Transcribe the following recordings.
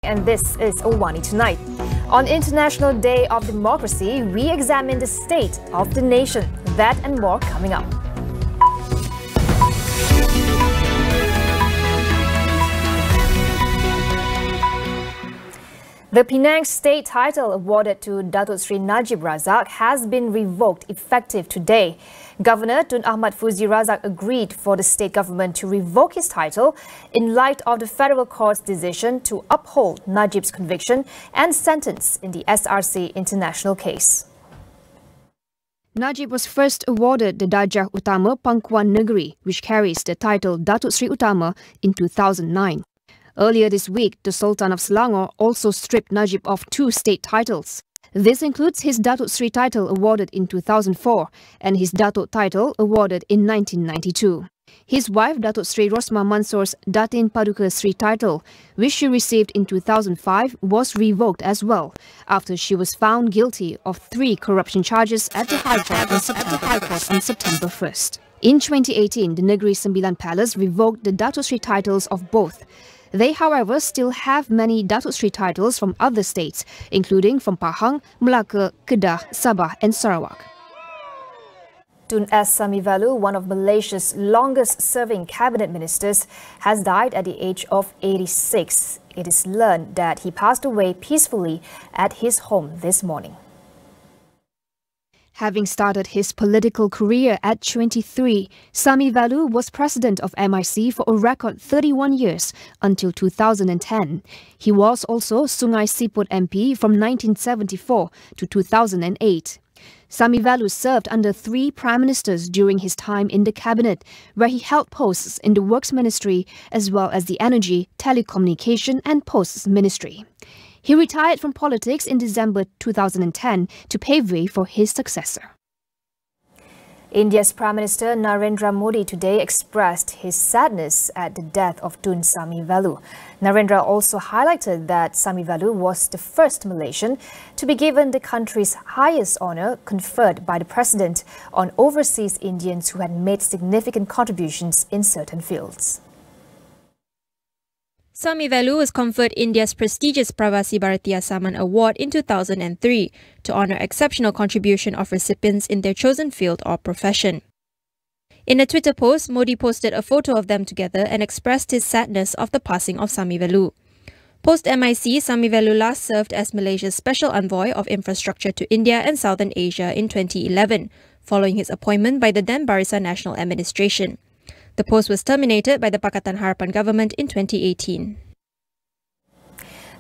And this is AWANI Tonight. On International Day of Democracy, we examine the state of the nation. That and more coming up. The Penang state title awarded to Datuk Sri Najib Razak has been revoked effective today. Governor Tun Ahmad Fuzi Razak agreed for the state government to revoke his title in light of the federal court's decision to uphold Najib's conviction and sentence in the SRC international case. Najib was first awarded the Darjah Utama Pangkuan Negeri, which carries the title Datuk Sri Utama, in 2009. Earlier this week, the Sultan of Selangor also stripped Najib of 2 state titles. This includes his Datuk Sri title awarded in 2004 and his Datuk title awarded in 1992. His wife, Datuk Sri Rosmah Mansur's Datin Paduka Sri title, which she received in 2005, was revoked as well after she was found guilty of 3 corruption charges at the High Court on September 1st. In 2018, the Negeri Sembilan Palace revoked the Datuk Sri titles of both. They, however, still have many Datuk Sri titles from other states, including from Pahang, Melaka, Kedah, Sabah and Sarawak. Tun S. Samivalu, one of Malaysia's longest-serving cabinet ministers, has died at the age of 86. It is learned that he passed away peacefully at his home this morning. Having started his political career at 23, Samivalu was president of MIC for a record 31 years until 2010. He was also Sungai Siput MP from 1974 to 2008. Samivalu served under 3 prime ministers during his time in the cabinet, where he held posts in the Works Ministry as well as the Energy, Telecommunication and Posts Ministry. He retired from politics in December 2010 to pave way for his successor. India's Prime Minister Narendra Modi today expressed his sadness at the death of Tun Samivalu. Narendra also highlighted that Samivalu was the first Malaysian to be given the country's highest honour conferred by the President on overseas Indians who had made significant contributions in certain fields. Samivalu was conferred India's prestigious Pravasi Bharatiya Saman Award in 2003 to honour exceptional contribution of recipients in their chosen field or profession. In a Twitter post, Modi posted a photo of them together and expressed his sadness of the passing of Samivalu. Post-MIC, Samivalu last served as Malaysia's Special Envoy of Infrastructure to India and Southern Asia in 2011, following his appointment by the then Barisan National Administration. The post was terminated by the Pakatan Harapan government in 2018.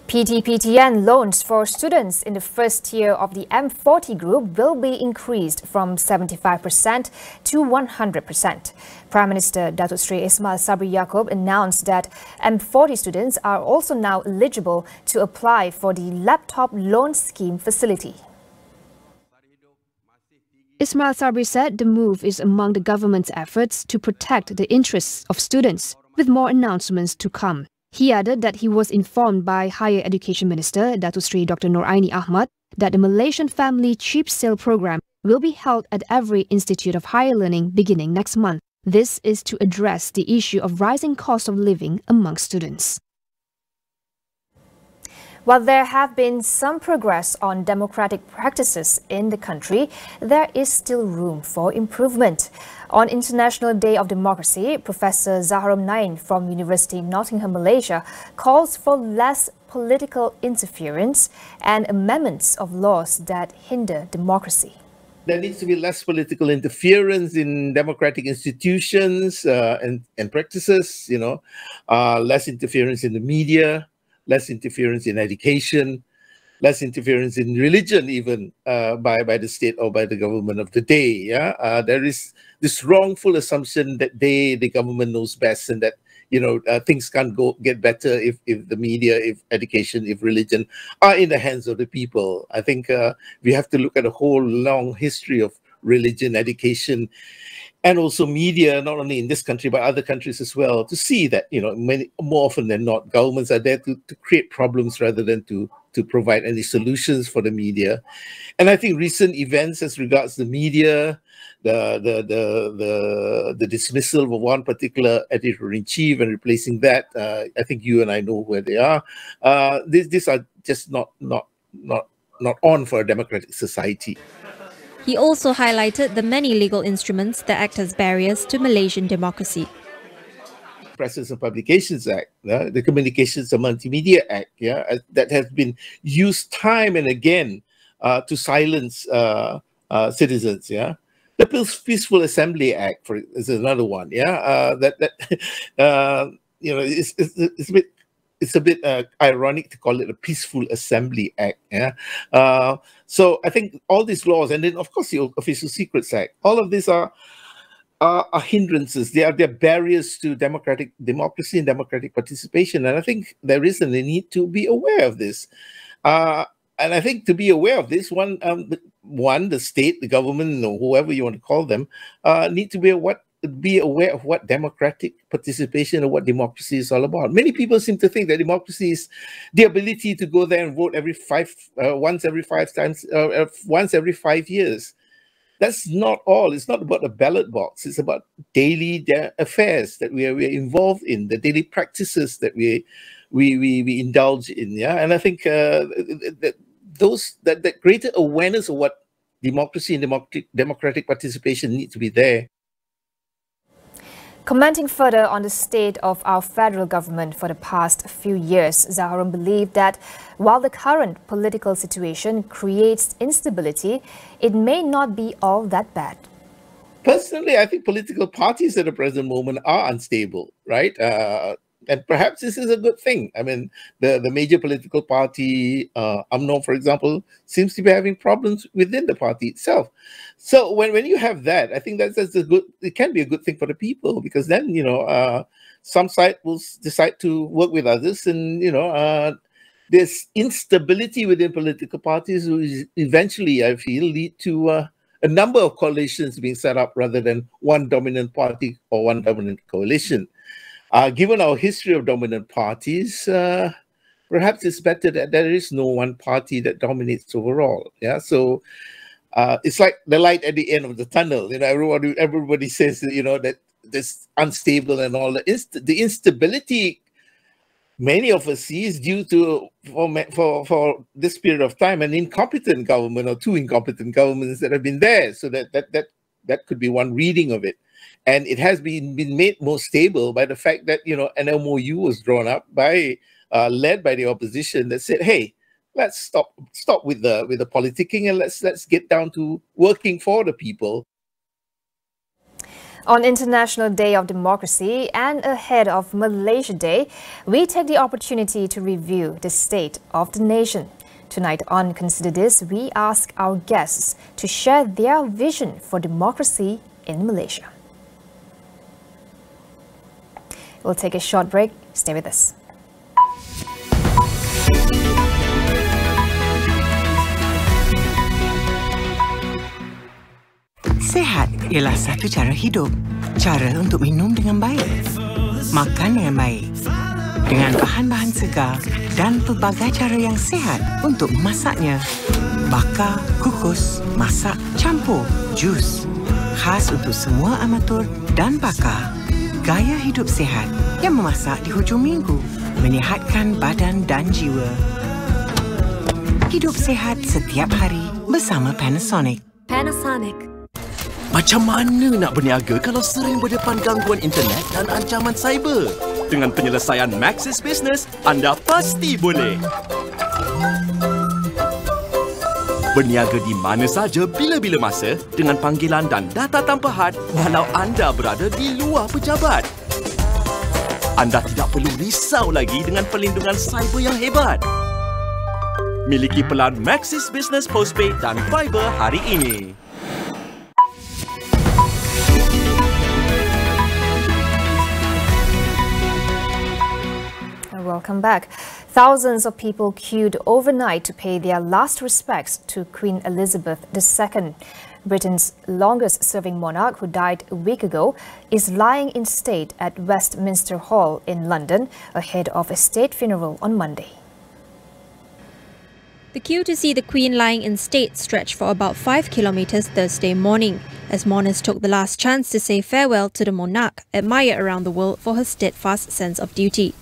PTPTN loans for students in the first tier of the M40 group will be increased from 75% to 100%. Prime Minister Datuk Sri Ismail Sabri Yaakob announced that M40 students are also now eligible to apply for the laptop loan scheme facility. Ismail Sabri said the move is among the government's efforts to protect the interests of students, with more announcements to come. He added that he was informed by Higher Education Minister Datuk Sri Dr. Noraini Ahmad that the Malaysian Family Cheap Sale Program will be held at every institute of higher learning beginning next month. This is to address the issue of rising cost of living among students. While there have been some progress on democratic practices in the country, there is still room for improvement. On International Day of Democracy, Professor Zaharom Nain from University Nottingham, Malaysia, calls for less political interference and amendments of laws that hinder democracy. There needs to be less political interference in democratic institutions and practices, less interference in the media, less interference in education, less interference in religion even by the state or by the government of the day. There is this wrongful assumption that the government knows best and that things can't get better if the media, if education, if religion are in the hands of the people. I think we have to look at a whole long history of religion, education, and also media, not only in this country, but other countries as well, to see that, more often than not, governments are there to create problems rather than to to provide any solutions for the media. And I think recent events as regards the media, the dismissal of one particular editor-in-chief and replacing that, I think you and I know where they are. These are just not on for a democratic society. He also highlighted the many legal instruments that act as barriers to Malaysian democracy. Presses and Publications Act, the Communications and Multimedia Act, that has been used time and again to silence citizens. The Peaceful Assembly Act is another one. It's a bit ironic to call it a Peaceful Assembly Act. So I think all these laws, and then of course the Official Secrets Act, all of these are hindrances. They are barriers to democracy and democratic participation. And I think there is a need to be aware of this. And I think to be aware of this, one, the state, the government, or whoever you want to call them, need to be aware of what democratic participation or what democracy is all about. Many people seem to think that democracy is the ability to go there and vote once every 5 years. That's not all. It's not about the ballot box. It's about daily affairs that we are involved in, the daily practices that we indulge in. And I think that greater awareness of what democracy and democratic participation need to be there. Commenting further on the state of our federal government for the past few years, Zaharom believed that while the current political situation creates instability, it may not be all that bad. Personally, I think political parties at the present moment are unstable, right? And perhaps this is a good thing. I mean, the major political party, UMNO, for example, seems to be having problems within the party itself. So when you have that, I think that's a good. It can be a good thing for the people, because then some side will decide to work with others, and this instability within political parties will eventually, I feel, lead to a number of coalitions being set up rather than one dominant party or one dominant coalition. Given our history of dominant parties, perhaps it's better that there is no one party that dominates overall. So it's like the light at the end of the tunnel. Everybody says that this unstable and all the instability. Many of us see is due to for this period of time an incompetent government or two incompetent governments that have been there. So that could be one reading of it. And it has been made more stable by the fact that an MOU was drawn up led by the opposition that said, "Hey, let's stop with the politicking and let's get down to working for the people." On International Day of Democracy and ahead of Malaysia Day, we take the opportunity to review the state of the nation. Tonight on Consider This, we ask our guests to share their vision for democracy in Malaysia. We'll take a short break. Stay with us. Sehat ialah satu cara hidup. Cara untuk minum dengan baik. Makan dengan baik. Dengan bahan-bahan segar dan pelbagai cara yang sehat untuk memasaknya. Bakar, kukus, masak, campur, jus. Khas untuk semua amatur dan pakar. Gaya hidup sihat yang memasak di hujung minggu, menyihatkan badan dan jiwa. Hidup sihat setiap hari bersama Panasonic. Panasonic. Macam mana nak berniaga kalau sering berdepan gangguan internet dan ancaman cyber? Dengan penyelesaian Maxis Business, anda pasti boleh. Berniaga di mana saja, bila-bila masa, dengan panggilan dan data tanpa had, walau anda berada di luar pejabat. Anda tidak perlu risau lagi dengan perlindungan cyber yang hebat. Miliki pelan Maxis Business Postpaid dan Fiber hari ini. Welcome back. Thousands of people queued overnight to pay their last respects to Queen Elizabeth II. Britain's longest-serving monarch, who died a week ago, is lying in state at Westminster Hall in London ahead of a state funeral on Monday. The queue to see the Queen lying in state stretched for about 5 kilometres Thursday morning, as mourners took the last chance to say farewell to the monarch, admired around the world for her steadfast sense of duty.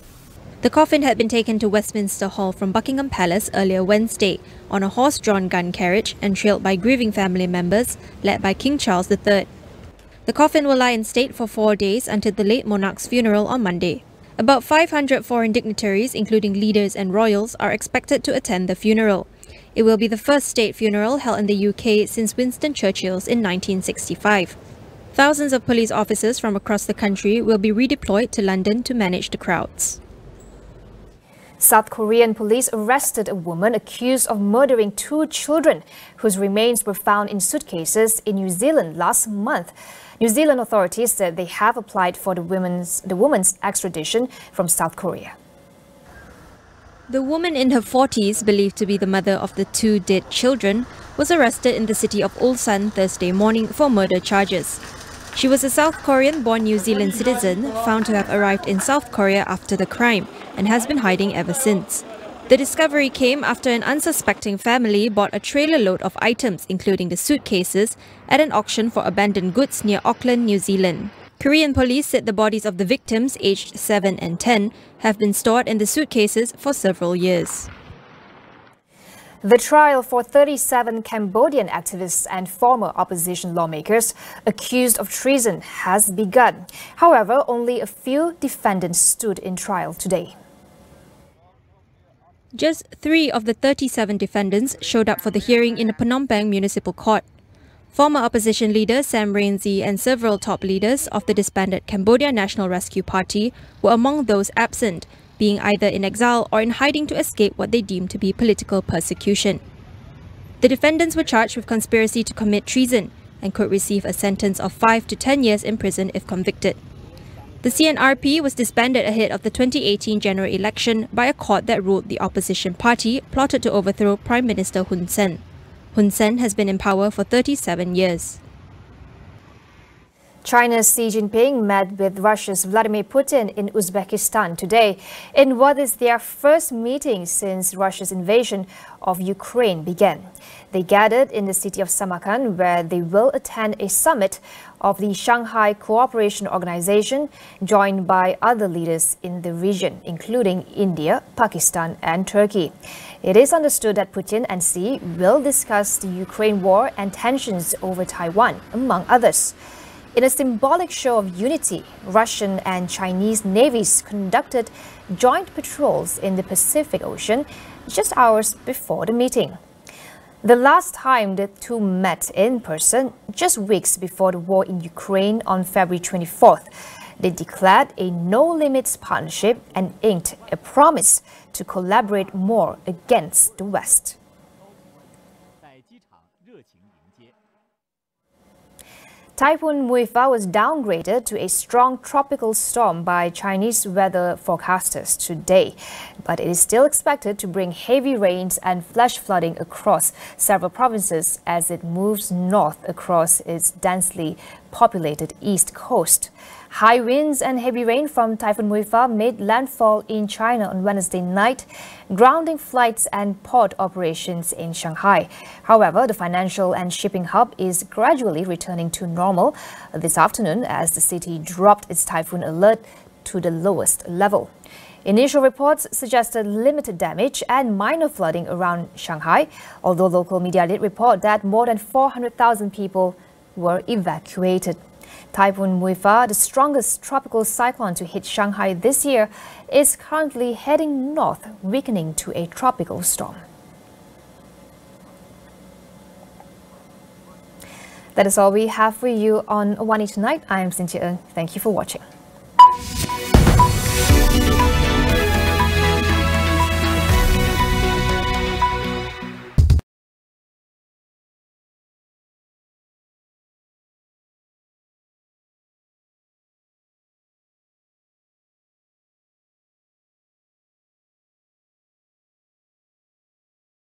The coffin had been taken to Westminster Hall from Buckingham Palace earlier Wednesday on a horse-drawn gun carriage and trailed by grieving family members led by King Charles III. The coffin will lie in state for 4 days until the late monarch's funeral on Monday. About 500 foreign dignitaries, including leaders and royals, are expected to attend the funeral. It will be the first state funeral held in the UK since Winston Churchill's in 1965. Thousands of police officers from across the country will be redeployed to London to manage the crowds. South Korean police arrested a woman accused of murdering 2 children whose remains were found in suitcases in New Zealand last month. New Zealand authorities said they have applied for the woman's extradition from South Korea. The woman in her 40s, believed to be the mother of the 2 dead children, was arrested in the city of Ulsan Thursday morning for murder charges. She was a South Korean-born New Zealand citizen found to have arrived in South Korea after the crime and has been hiding ever since. The discovery came after an unsuspecting family bought a trailer load of items, including the suitcases, at an auction for abandoned goods near Auckland, New Zealand. Korean police said the bodies of the victims, aged 7 and 10, have been stored in the suitcases for several years. The trial for 37 Cambodian activists and former opposition lawmakers accused of treason has begun. However, only a few defendants stood in trial today. Just 3 of the 37 defendants showed up for the hearing in the Phnom Penh Municipal Court. Former opposition leader Sam Rainsy and several top leaders of the disbanded Cambodia National Rescue Party were among those absent, being either in exile or in hiding to escape what they deemed to be political persecution. The defendants were charged with conspiracy to commit treason and could receive a sentence of 5 to 10 years in prison if convicted. The CNRP was disbanded ahead of the 2018 general election by a court that ruled the opposition party plotted to overthrow Prime Minister Hun Sen. Hun Sen has been in power for 37 years. China's Xi Jinping met with Russia's Vladimir Putin in Uzbekistan today in what is their first meeting since Russia's invasion of Ukraine began. They gathered in the city of Samarkand, where they will attend a summit of the Shanghai Cooperation Organization, joined by other leaders in the region, including India, Pakistan and Turkey. It is understood that Putin and Xi will discuss the Ukraine war and tensions over Taiwan, among others. In a symbolic show of unity, Russian and Chinese navies conducted joint patrols in the Pacific Ocean just hours before the meeting. The last time the two met in person, just weeks before the war in Ukraine on February 24th, they declared a no-limits partnership and inked a promise to collaborate more against the West. Typhoon Muifa was downgraded to a strong tropical storm by Chinese weather forecasters today, but it is still expected to bring heavy rains and flash flooding across several provinces as it moves north across its densely populated east coast. High winds and heavy rain from Typhoon Muifa made landfall in China on Wednesday night, grounding flights and port operations in Shanghai. However, the financial and shipping hub is gradually returning to normal this afternoon as the city dropped its typhoon alert to the lowest level. Initial reports suggested limited damage and minor flooding around Shanghai, although local media did report that more than 400,000 people were evacuated. Typhoon Muifa, the strongest tropical cyclone to hit Shanghai this year, is currently heading north, weakening to a tropical storm. That is all we have for you on AWANI tonight. I am Cynthia Ng. Thank you for watching.